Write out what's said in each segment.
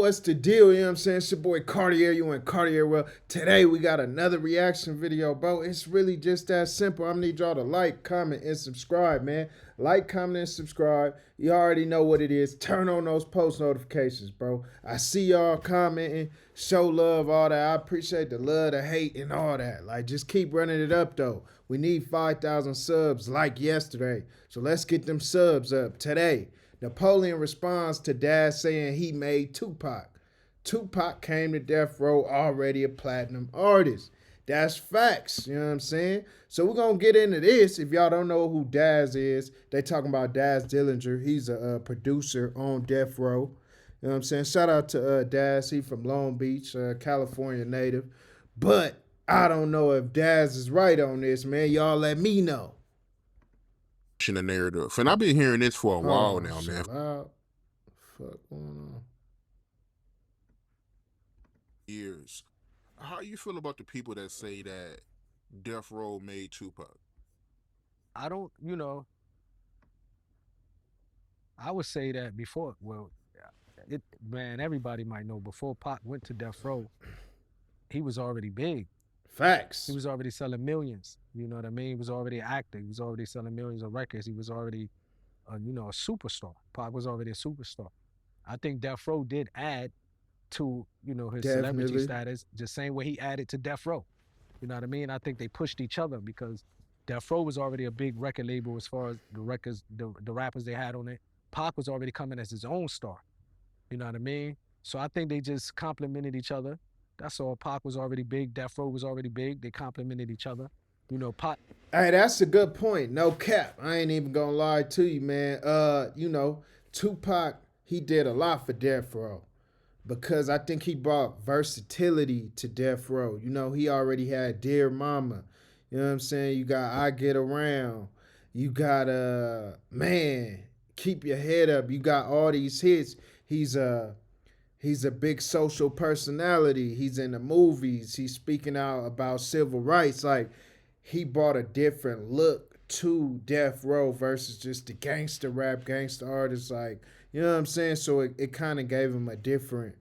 what's the deal? You know what I'm saying? It's your boy Cartier, you in Cartier Well. Today we got another reaction video, bro. It's really just that simple. I need y'all to like, comment, and subscribe, man. Like, comment, and subscribe. You already know what it is. Turn on those post notifications, bro. I see y'all commenting, show love, all that. I appreciate the love, the hate, and all that. Like, just keep running it up, though. We need 5,000 subs like yesterday. So let's get them subs up today. Napoleon responds to Dad saying he made Tupac. Tupac came to death row already a platinum artist. That's facts, you know what I'm saying? So we're going to get into this. If y'all don't know who Daz is, they talking about Daz Dillinger. He's a producer on Death Row. You know what I'm saying? Shout out to Daz. He from Long Beach, California native. But I don't know if Daz is right on this, man. Y'all let me know. The narrative, and I've been hearing this for a while now, man. Loud. Fuck going on? Years. How you feel about the people that say that Death Row made Tupac? I don't, I would say that before, well, man, everybody might know before Pac went to Death Row, he was already big. Facts. He was already selling millions. You know what I mean? He was already acting. He was already selling millions of records. He was already, a superstar. Pac was already a superstar. I think Death Row did add to, his celebrity Definitely. status, the same way he added to Death Row. You know what I mean? I think they pushed each other because Death Row was already a big record label as far as the records, the rappers they had on it. Pac was already coming as his own star. You know what I mean? So I think they just complemented each other. That's all. Pac was already big. Death Row was already big. They complemented each other. Pac. Hey, that's a good point. No cap. I ain't even gonna lie to you, man. Tupac, he did a lot for Death Row because I think he brought versatility to Death Row. He already had Dear Mama. You know what I'm saying? You got I Get Around. You got man, Keep Your Head Up. You got all these hits. He's a big social personality. He's in the movies. He's speaking out about civil rights. Like, he brought a different look to Death Row versus just the gangster rap, gangster artists. Like, you know what I'm saying? So it kind of gave him a different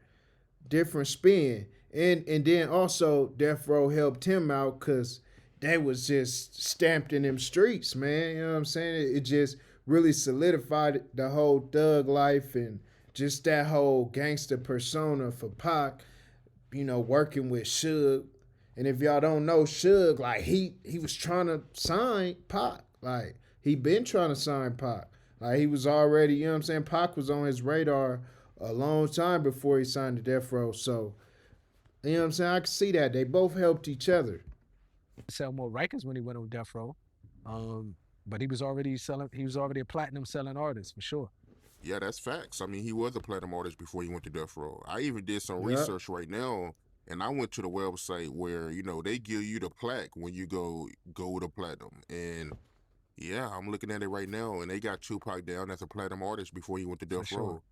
spin. And then also Death Row helped him out because they was just stamped in them streets, man. You know what I'm saying? It just really solidified the whole thug life and just that whole gangster persona for Pac, working with Suge. And if y'all don't know Suge, like he was trying to sign Pac. Like he been trying to sign Pac. Like he was already, you know what I'm saying? Pac was on his radar a long time before he signed to Death Row. So, you know what I'm saying? I can see that. They both helped each other. Sell more records when he went on Death Row. But he was already selling, he was already a platinum selling artist for sure. Yeah, that's facts. I mean, he was a platinum artist before he went to Death Row. I even did some Yep. research right now, and I went to the website where they give you the plaque when you go to platinum. And yeah, I'm looking at it right now, and they got Tupac down as a platinum artist before he went to For Death sure. Row.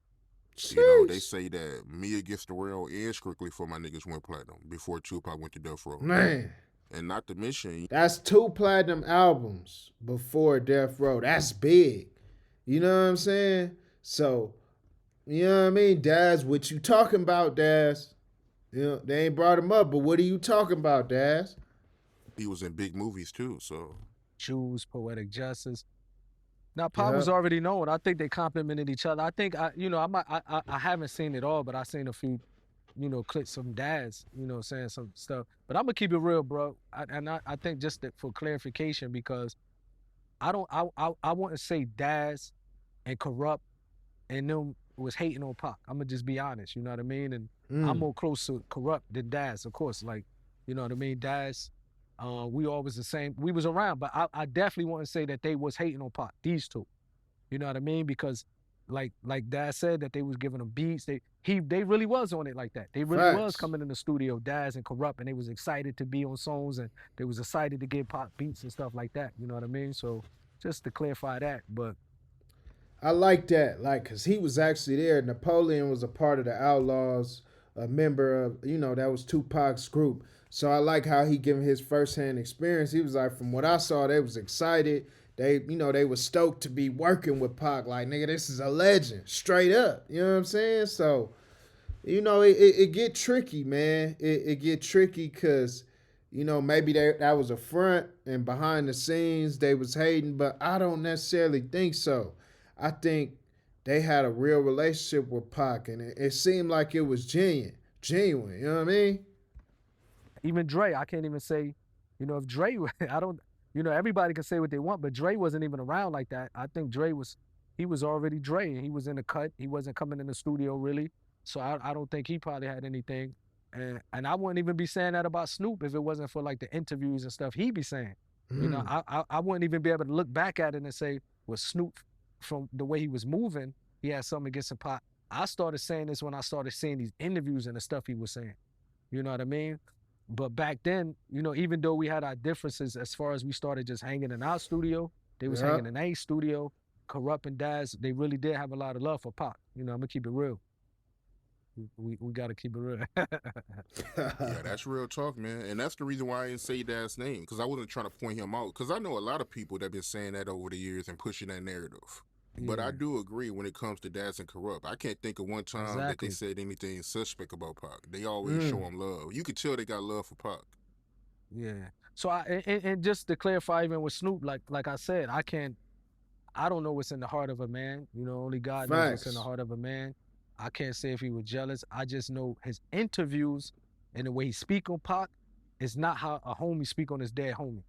They Sheesh. say that Me Against the World and Strictly for My Niggas went platinum before Tupac went to Death Row. Man. And not to mention, That's 2 platinum albums before Death Row. That's big. You know what I'm saying? So, you know what I mean? Daz, what you talking about, Daz? They ain't brought him up, but what are you talking about, Daz? he was in big movies too. So Choose Poetic Justice. Now, Pac was Yep. already known. I think they complemented each other. I think I haven't seen it all, but I seen a few, clips from Daz, saying some stuff. But I'm gonna keep it real, bro. I think just that for clarification, because I don't I wouldn't say Daz and Corrupt and them was hating on Pac. I'm gonna just be honest, you know what I mean? And I'm Mm. more close to Corrupt than Daz, of course. Like, you know what I mean? Daz, we always the same. We was around, but I definitely wouldn't say that they was hating on Pac. These two, you know what I mean? Because like Daz said that they was giving him beats. They really was on it like that. They really was Facts. coming in the studio, Daz and Corrupt, and they was excited to be on songs and they was excited to get Pac beats and stuff like that. You know what I mean? So just to clarify that, but I like that, like, cause he was actually there. Napoleon was a part of the Outlaws, a member of, that was Tupac's group. So I like how he gave his firsthand experience. He was like, from what I saw, they was excited. They was stoked to be working with Pac. Like, nigga, this is a legend, straight up. You know what I'm saying? So it get tricky, man. It get tricky because maybe that was a front and behind the scenes they was hating, but I don't necessarily think so. I think they had a real relationship with Pac, and it seemed like it was genuine. You know what I mean? Even Dre, I can't even say, if Dre, I don't, everybody can say what they want, but Dre wasn't even around like that. I think he was already Dre, and he was in the cut. He wasn't coming in the studio really, so I don't think he probably had anything. And I wouldn't even be saying that about Snoop if it wasn't for like the interviews and stuff he be saying. Mm, I wouldn't even be able to look back at it and say, well, Snoop, from the way he was moving, he had something against him. Pop. I started saying this when I started seeing these interviews and the stuff he was saying. You know what I mean? But back then, even though we had our differences as far as we started just hanging in our studio, they was yeah. hanging in a studio. Corrupt and Daz, they really did have a lot of love for Pop. I'm gonna keep it real. We gotta keep it real. Yeah, that's real talk, man. And that's the reason why I didn't say Dad's name, because I wasn't trying to point him out. Because I know a lot of people that been saying that over the years and pushing that narrative. But I Yeah, do agree when it comes to Dads and Corrupt. I can't think of one time that they exactly. said anything suspect about Pac. They always show Mm, him love. You could tell they got love for Pac. Yeah. So and just to clarify, even with Snoop, like I said, I don't know what's in the heart of a man. Only God knows what's in the facts. heart of a man. I can't say if he was jealous. I just know his interviews and the way he speak on Pac is not how a homie speak on his dead homie.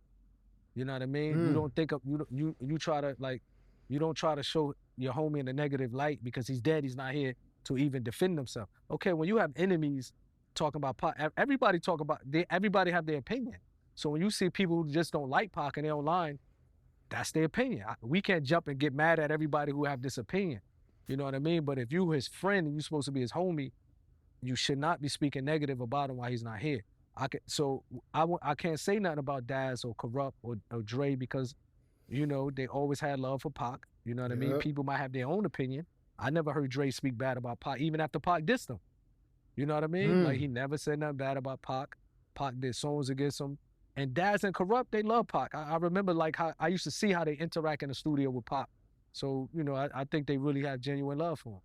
You know what I mean? You Mm, don't think of you try to like you don't try to show your homie in a negative light because he's dead. He's not here to even defend himself. Okay, when you have enemies talking about Pac, everybody talk about everybody have their opinion. So when you see people who just don't like Pac and they're online, that's their opinion. We can't jump and get mad at everybody who have this opinion. You know what I mean? But if you his friend and you're supposed to be his homie, you should not be speaking negative about him while he's not here. I can't say nothing about Daz or Corrupt or Dre because they always had love for Pac. You know what I mean? yep. People might have their own opinion. I never heard Dre speak bad about Pac, even after Pac dissed him. You know what I mean? Like Mm, he never said nothing bad about Pac. Pac did songs against him. And Daz and Corrupt, they love Pac. I remember like how I used to see how they interact in the studio with Pac. So, I think they really have genuine love for him.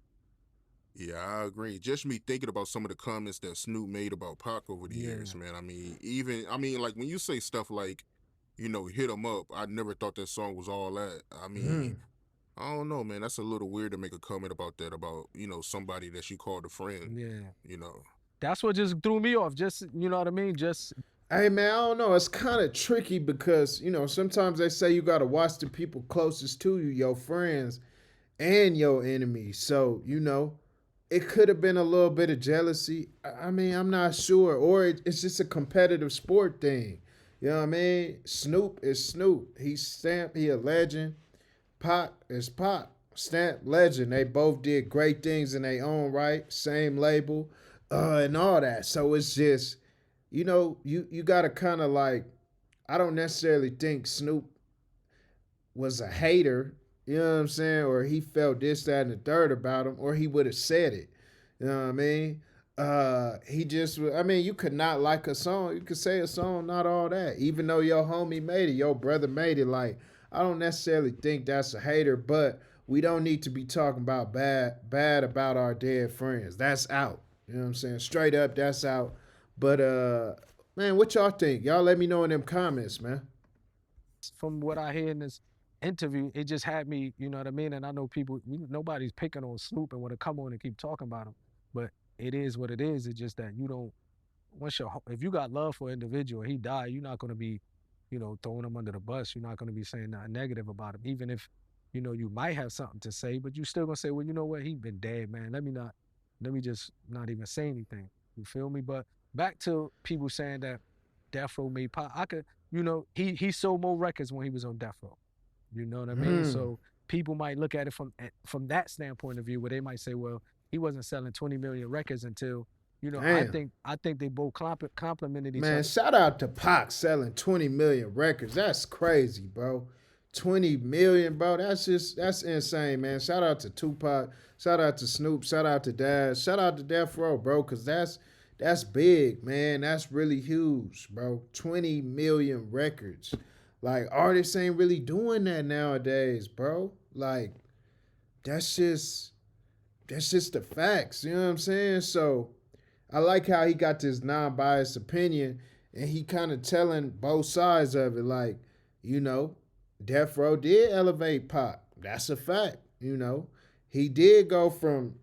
Yeah, I agree. Just me thinking about some of the comments that Snoop made about Pac over the years, Yeah. man. Like when you say stuff like, hit him up, I never thought that song was all that. mm. I don't know, man. That's a little weird to make a comment about that, about, somebody that you called a friend, Yeah. you know. That's what just threw me off. Just, you know what I mean? Just Hey man, I don't know. It's kind of tricky because sometimes they say you gotta watch the people closest to you, your friends and your enemies. So it could have been a little bit of jealousy. I mean, I'm not sure, or it's just a competitive sport thing. You know what I mean? Snoop is Snoop. He's stamped. He a legend. Pac is Pac. Stamp legend. They both did great things in their own right. Same label, and all that. So it's just you gotta kind of like. I don't necessarily think Snoop was a hater. You know what I'm saying? Or he felt this, that, and the third about him, or he would have said it. You know what I mean? He just, I mean, you could not like a song. You could say a song, not all that. Even though your homie made it, your brother made it. Like, I don't necessarily think that's a hater, but we don't need to be talking about bad about our dead friends. That's out. You know what I'm saying? Straight up, that's out. But man, what y'all think? Y'all let me know in them comments, man. from what I hear in this interview, it just had me, you know what I mean? And I know people, nobody's picking on Snoop and want to come on and keep talking about him, but it is what it is. It's just that you don't, if you got love for an individual and he died, you're not going to be, throwing him under the bus. You're not going to be saying nothing negative about him, even if, you might have something to say, but you still going to say, well, you know what? He been dead, man. Let me just not even say anything. You feel me? But back to people saying that Death Row made pop. I could, he sold more records when he was on Death Row. You know what I mean? Hmm. So people might look at it from that standpoint of view, where they might say, well, he wasn't selling 20 million records until, I Damn. think I think they both complemented each Man, other. shout out to Pac selling 20 million records. That's crazy, bro. 20 million, bro. That's insane, man. Shout out to Tupac. Shout out to Snoop. Shout out to Daz. Shout out to Death Row, bro, cause that's big, man. That's really huge, bro. 20 million records. Like artists ain't really doing that nowadays, bro. Like that's just that's just the facts. You know what I'm saying? So I like how he got this non-biased opinion and he kind of telling both sides of it. Like, you know, Death Row did elevate Pac. That's a fact. You know, he did go from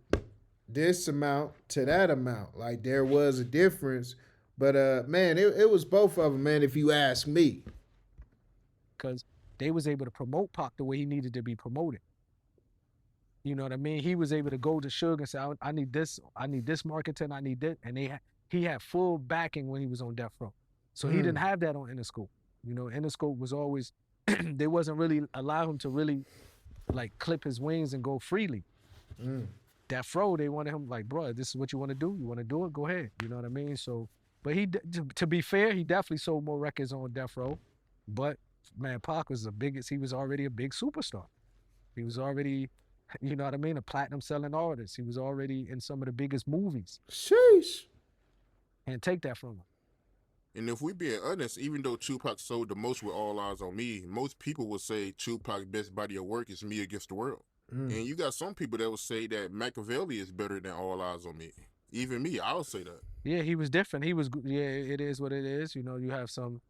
this amount to that amount. Like there was a difference, but man, it was both of them, man. If you ask me, because they was able to promote Pac the way he needed to be promoted. You know what I mean? He was able to go to Suge and say, I need this marketing, I need that. And he had full backing when he was on Death Row. So he didn't have that on Interscope. You know, Interscope was always, they wasn't really allow him to really like clip his wings and go freely. Death Row, they wanted him like, bro, this is what you want to do. You want to do it? Go ahead. You know what I mean? So, but to be fair, he definitely sold more records on Death Row. But man, Pac was the biggest. He was already a big superstar. He was already, you know what I mean, a platinum selling artist. He was already in some of the biggest movies. Sheesh. And take that from him. And if we being honest, even though Tupac sold the most with All Eyes on Me, most people would say Tupac's best body of work is Me Against the World. And you got some people that will say that Machiavelli is better than All Eyes on Me. Even me, I'll say that. Yeah, he was different. He was, yeah, it is what it is. You know, you have some,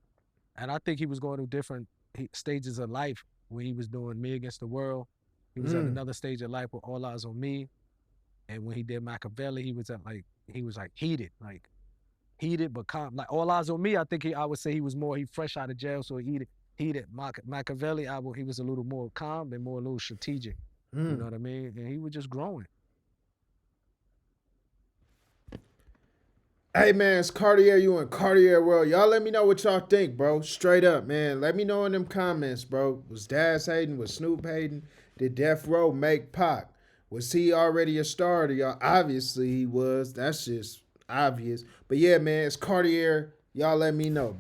and I think he was going through different stages of life when he was doing Me Against the World. He was at another stage of life with All Eyes on Me. And when he did Machiavelli, he was heated but calm. Like All Eyes on Me, I think I would say he was more, he fresh out of jail, so heated. Machiavelli album, he was a little more calm and more a little strategic. You know what I mean? And he was just growing. Hey man, it's Cartier. You in Cartier World. Y'all let me know what y'all think, bro. Straight up, man. Let me know in them comments, bro. Was Daz hating? Was Snoop hating? Did Death Row make Pac? Was he already a star to y'all? Obviously he was. That's just obvious. But yeah, man, it's Cartier. Y'all let me know, bro.